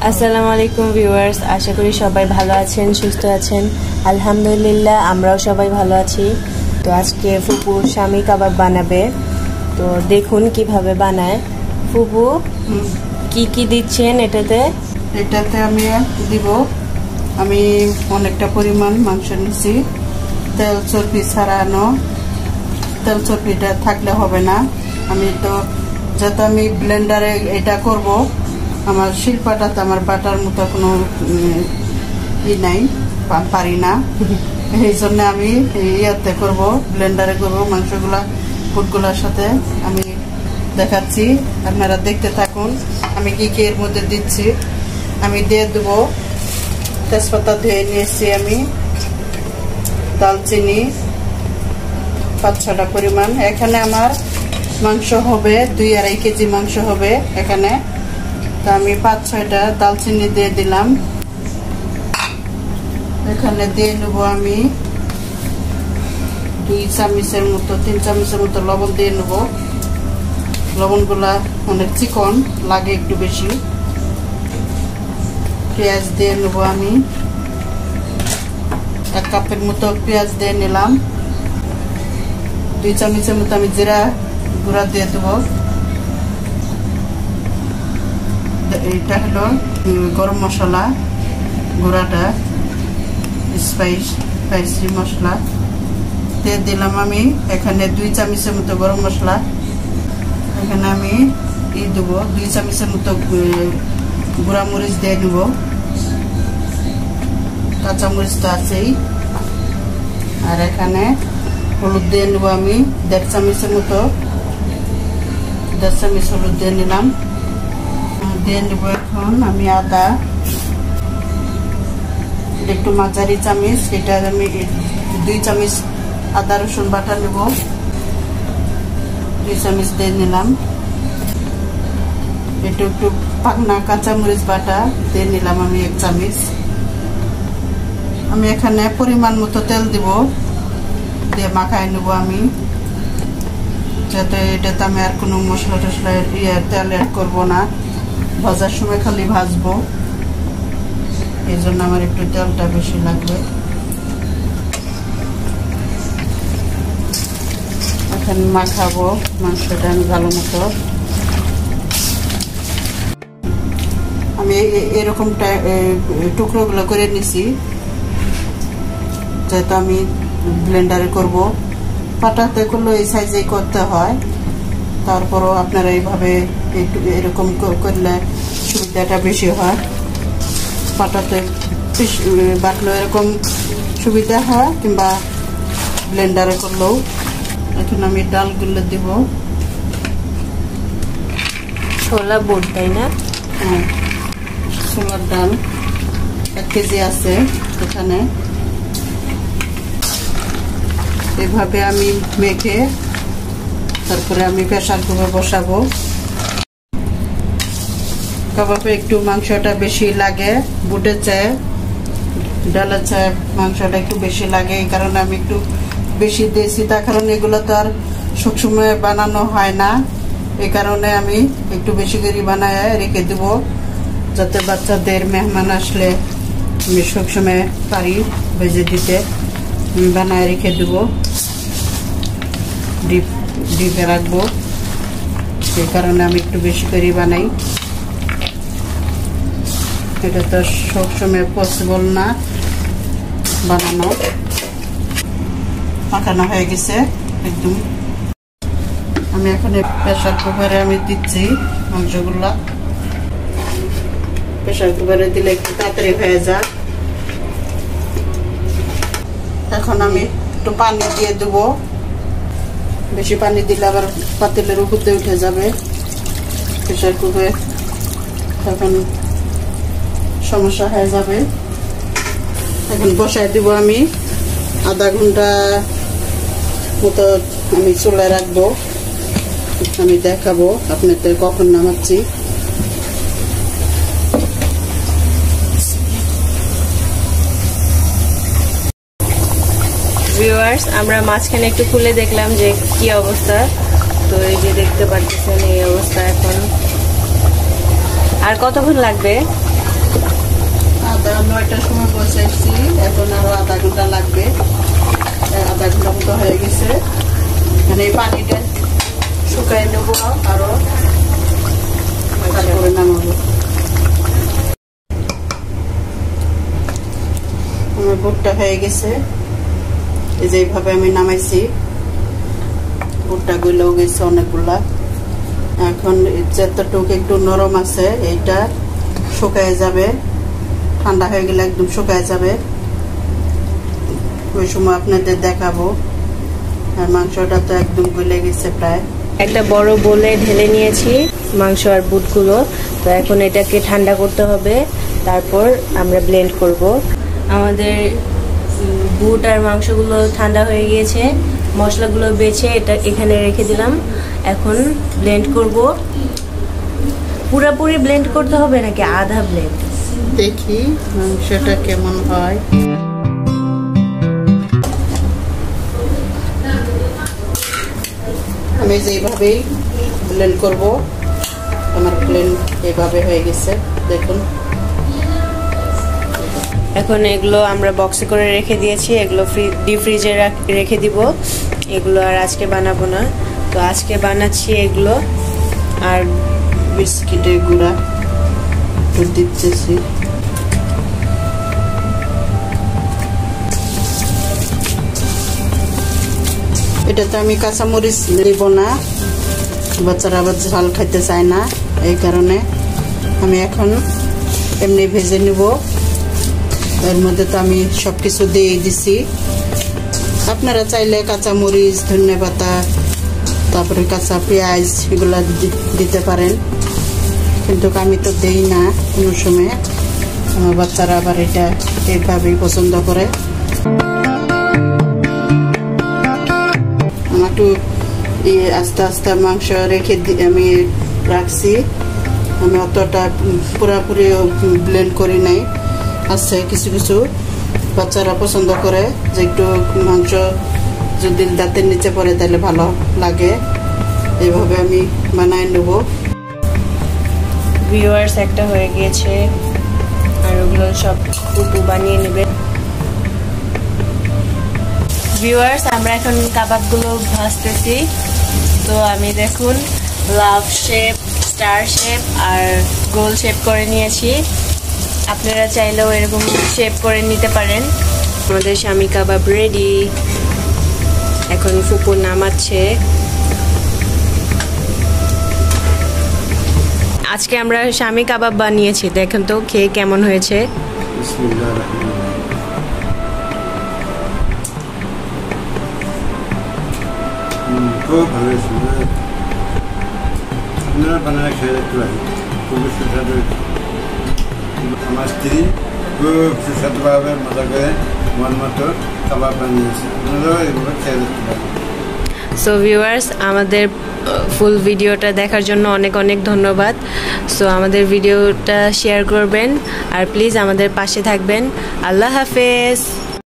আসসালামু আলাইকুম ভিউয়ার্স, আশা করি সবাই ভালো আছেন, সুস্থ আছেন। আলহামদুলিল্লাহ আমরাও সবাই ভালো আছি। তো আজকে ফুপু স্বামী কাবাব বানাবে, তো দেখুন কিভাবে বানায়। ফুপু কি কি দিচ্ছেন এটাতে? এটাতে আমি দিব, আমি অনেকটা পরিমাণ মাংস নিচ্ছি। তেল চর্বি ছাড়ানো, তেল চর্বিটা থাকলে হবে না। আমি তো যাতে আমি ব্লেন্ডারে এটা করব, আমার শিল্পাটাতে আমার বাটার মতো কোনো ই নাই, পারি না। এই জন্য আমি ইয়াতে করব, ব্লেন্ডারে করব। মাংসগুলা ফুটগুলার সাথে আমি দেখাচ্ছি, আপনারা দেখতে থাকুন আমি কি কি এর মধ্যে দিচ্ছি। আমি দিয়ে দেবো তেজপাতা ধুয়ে নিয়েছি আমি, দালচিনি 5-6টা পরিমাণ। এখানে আমার মাংস হবে 2-2.5 কেজি মাংস হবে এখানে, তো আমি 5-6টা দালচিনি দিয়ে দিলাম। এখানে দিয়ে নেবো আমি 2 চামচের মতো 3 চামচের মতো লবণ দিয়ে নেবো। লবণগুলা অনেক চিকন লাগে, একটু বেশি। পেঁয়াজ দিয়ে নেবো আমি 1 কাপের মতো পেঁয়াজ দিয়ে নিলাম। 2 চামচের মতো আমি জিরা গুঁড়া দিয়ে দেবো। এইটা হলো গরম মশলা গুঁড়াটা, স্পাইসি মশলা দিয়ে দিলাম আমি। এখানে 2 চামচের মতো গরম মশলা। এখানে আমি দেবো 2 চামচের মতো গুঁড়া মরিচ দিয়ে নেব। কাঁচা মরিচ তো আছেই। আর এখানে হলুদ দিয়ে নেব আমি 1.5 চামচের মতো, 1.5 চামচ হলুদ দিয়ে নিলাম। দিয়ে নেব এখন আমি আদা, একটু মাঝারি চামচ, এটা আমি 2 চামচ আদা রসুন বাটা নেব। 2 চামচ দিয়ে নিলাম। একটু পাকনা কাঁচা মরিচ বাটা দিয়ে নিলাম আমি 1 চামচ। আমি এখানে পরিমাণ মতো তেল দিব, দিয়ে মাখায় নেব আমি, যাতে এটাতে আমি আর কোনো মশলা টশলা তেল অ্যাড করবো না, ভাজার সময় খালি ভাজবো। এই জন্য আমার একটু তেলটা বেশি লাগবে। এখন মাখাবো মাংসটা আমি ভালো মতো। আমি এরকম টুকরোগুলো করে নিছি, যেহেতু আমি ব্লেন্ডারে করব। পাটাতে করলে এই সাইজেই করতে হয়, তারপরও আপনারা এইভাবে এরকম করলে সুবিধাটা বেশি হয়। পাটাতে বাটলেও এরকম সুবিধা হয়, কিংবা ব্লেন্ডারে করলেও। এখন আমি ডালগুলো দিব। ছোলা বুট, তাই না? হ্যাঁ, ছোলার ডাল 1 কেজি আছে এখানে। এভাবে আমি মেখে তারপরে আমি প্রেসার কুকারে বসাবো। কাবাবে একটু মাংসটা বেশি লাগে, বুটের চেয়ে ডালের চেয়ে মাংসটা একটু বেশি লাগে। এই কারণে আমি একটু বেশি দিয়েছি, তার কারণ এগুলো তো আর সবসময় বানানো হয় না। এই কারণে আমি একটু বেশি করে বানায় রেখে দেব, যাতে বাচ্চাদের মেহমান আসলে আমি সবসময় পারি ভেজে দিতে। আমি বানায় রেখে দেব, ডিপে রাখবো। এই কারণে আমি একটু বেশি করে বানাই। এটা তো সবসময় পসিবল না বানানো। মাখানো হয়ে গেছে একদম। আমি এখন প্রেসার কুকারে আমি দিচ্ছি মাংসগুলা। প্রেসার কুকারে দিলে একটু তাড়াতাড়ি হয়ে যায়। এখন আমি একটু পানি দিয়ে দেবো, বেশি পানি দিলে আবার পাতিলের উপরে উঠে যাবে প্রেসার কুকারে, তখন সমস্যা হয়ে যাবে। এখন বসায় দিব আমি, আধা ঘন্টা মতো আমি চুলায় রাখবো। আমি দেখাবো আপনাদের কখন নামাচ্ছি। ভিউয়ার্স, আমরা মাঝখানে একটু খুলে দেখলাম যে কি অবস্থা। তো এই যে দেখতে পাচ্ছেন এই অবস্থা। এখন আর কতক্ষণ লাগবে? তো 9টার সময় বসাইছি, এখন আরো আধা ঘন্টা লাগবে। আধা ঘন্টা মতো হয়ে গেছে। মানে এই পানিটা শুকাই নেবো আরো, তারপরে নামাবো। আমার বুটটা হয়ে গেছে, এই যে এইভাবে আমি নামাইছি। বুটটা গুলোও গেছে অনেকগুলা। এখন যতটুকু একটু নরম আছে এইটা শুকায় যাবে, ঠান্ডা হয়ে গেলে একদম শুকায় যাবে। ওই সময় আপনাদের দেখাবো। আর মাংসটা তো একদম গলে গেছে প্রায়। একটা বড় বোলে ঢেলে নিয়েছি মাংস আর বুটগুলো। তো এখন এটাকে ঠান্ডা করতে হবে, তারপর আমরা ব্লেন্ড করব। আমাদের বুট আর মাংসগুলো ঠান্ডা হয়ে গিয়েছে, মশলাগুলো বেছে এটা এখানে রেখে দিলাম। এখন ব্লেন্ড করব। পুরোপুরি ব্লেন্ড করতে হবে নাকি আধা ব্লেন্ড? দেখি মাংসটা কেমন হয়। আমি যেভাবেই ব্লেন্ড করব, আমার ব্লেন্ড এভাবে হয়ে গেছে দেখুন। এখন এগুলো আমরা বক্সে করে রেখে দিয়েছি, এগুলো ডিপ ফ্রিজে রেখে দিব। এগুলো আর আজকে বানাবো না, তো আজকে বানাচ্ছি এগুলো আর বিস্কিটের গুঁড়া দিচ্ছি। এটাতে আমি কাঁচামরিচ দেব না, বাচ্চারা আবার ঝাল খাইতে চায় না, এই কারণে আমি এখন এমনি ভেজে নিব। এর মধ্যে তো আমি সবকিছু দিয়ে দিছি। আপনারা চাইলে কাঁচামরিচ, ধনেপাতা, তারপরে কাঁচা পেঁয়াজ এগুলা দিতে পারেন, কিন্তু আমি তো দেই না কোনো সময়। আমার বাচ্চারা আবার এটা এইভাবেই পছন্দ করে। আমার একটু আস্তে আস্তে মাংস রেখে আমি রাখছি। আমি অতটা পুরোপুরি ব্লেন্ড করি নাই। আছে কিছু কিছু বাচ্চারা পছন্দ করে যে একটু মাংস যদি দাঁতের নিচে পড়ে তাহলে ভালো লাগে। এইভাবে আমি বানাই নেব। ভিউয়ার্স একটা হয়ে গিয়েছে, আর ওগুলো সব পুপু বানিয়ে নেবে। ভিউয়ার্স আমরা এখন কাবাবগুলো ভাজতেছি। তো আমি দেখুন লাভ শেপ, স্টার শেপ আর গোল শেপ করে নিয়েছি। আপনারা চাইলেও এরকম শেপ করে নিতে পারেন। আমাদের শামি কাবাব রেডি। এখন ফুপু নামাচ্ছে। আজকে আমরা শামি কাবাব বানিয়েছি, দেখেন তো খেয়ে কেমন হয়েছে। খুব ভালো হয়েছে, আপনারা বানায় খেয়ে দেখতে পারেন, খুবই সুস্বাদু হয়েছে। আমার স্ত্রী খুব সুস্বাদুভাবে মজা করে মন মতো কাবাব বানিয়েছে, আপনারাও এগুলো খেয়ে দেখতে পারেন। সো ভিউয়ার্স আমাদের ফুল ভিডিওটা দেখার জন্য অনেক অনেক ধন্যবাদ। সো আমাদের ভিডিওটা শেয়ার করবেন আর প্লিজ আমাদের পাশে থাকবেন। আল্লাহ হাফেজ।